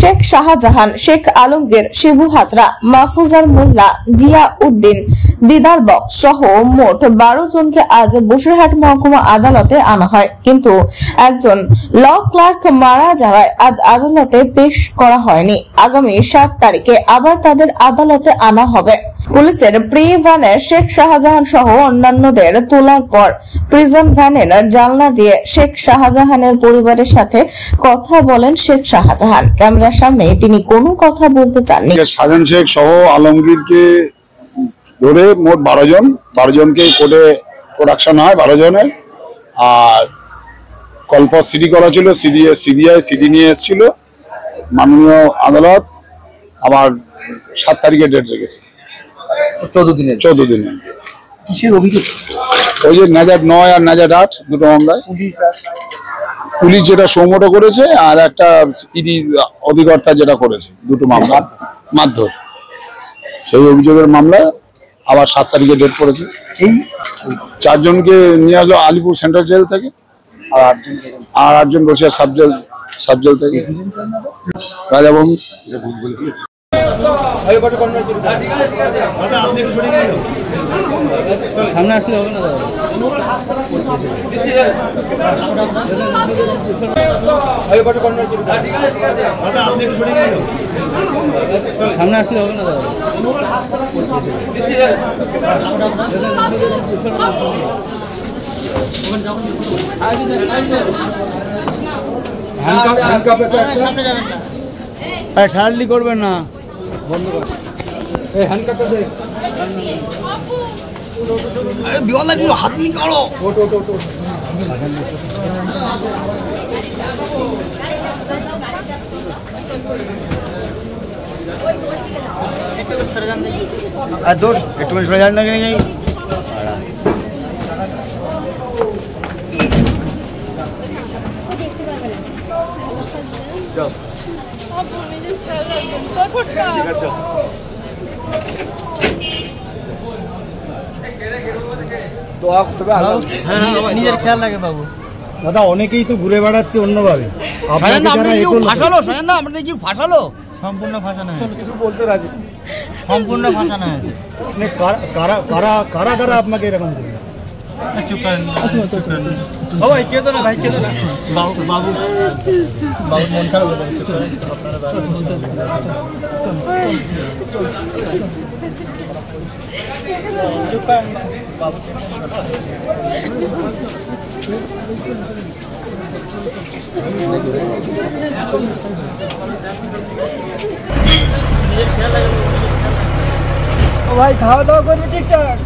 শেখ শাহজাহান, শেখ আলমগীর, শিবু হাজরা, মাহফুজার মোল্লা, জিয়া উদ্দিন, দিদার box সহ মোট 12 জনকে আজ বসিরহাট মহকুমা আদালতে আনা হয়, কিন্তু একজন ল ক্লার্ক মারা যাওয়ায় আজ আদালতে পেশ করা হয়নি। আগামী 7 তারিখে আবার তাদের আদালতে আনা হবে। পুলিশের প্রি ভ্যানে শেখ শাহজাহান সহ অন্যান্যদের তোলার পর প্রিজন ভ্যানের জানলা দিয়ে শেখ শাহজাহানের পরিবারের সাথে কথা বলেন শেখ শাহজাহান। ক্যামেরার সামনে তিনি কোনো কথা বলতে চাননি। শাহজাহান শেখ সহ আলমগীরকে ধরে মোট 12 জনকে কোর্টে প্রোডাকশন হয় 12 জনের। আর কল্প সিডি করা ছিল, সিবিআই সিডি নিয়ে এসেছিল। মাননীয় আদালত আবার 7 তারিখে ডেট রেখেছে, 14 দিনে। কিসের অভিযোগ? ওই যে নাজার 9 আর নাজার 8 দুটো মামলায় পুলিশ যেটা সৌমোটো করেছে, আর একটা ইডি অধিকর্তা যেটা করেছে, দুটো মামলা মারধর। সেই অভিযোগের মামলা আবার 7 তারিখে ডেট পড়েছে। এই 4 জনকে নিয়ে আসলো আলিপুর সেন্ট্রাল জেল থেকে, আর 8 জন বসিরহাট সাব জেল থেকে রাজাবঙ্গী। সামনে আসলে হবে না, সামনে আসলে হবে না। ছাড়লি করবেন না, বন্ধ কর। এই হ্যান্ডকাপটা দে। আরে বিওয়ালা বিও হাত নিকালো। ওটো। আর দূর একটু সরে যান না কি নেই। যাও। নিজের খেয়াল লাগে বাবু। দাদা অনেকেই তো ঘুরে বেড়াচ্ছে অন্যভাবে। সম্পূর্ণ ভাষা না, বলতে রাজি, সম্পূর্ণ ভাষা না। কারা আপনাকে এরকম করে? চুপ করেন। ভাই কে তো না, ভাই কে তো না, বাবু মন খারাপ হয়ে ভাই খাওয়া দাওয়া করবে ঠিকঠাক?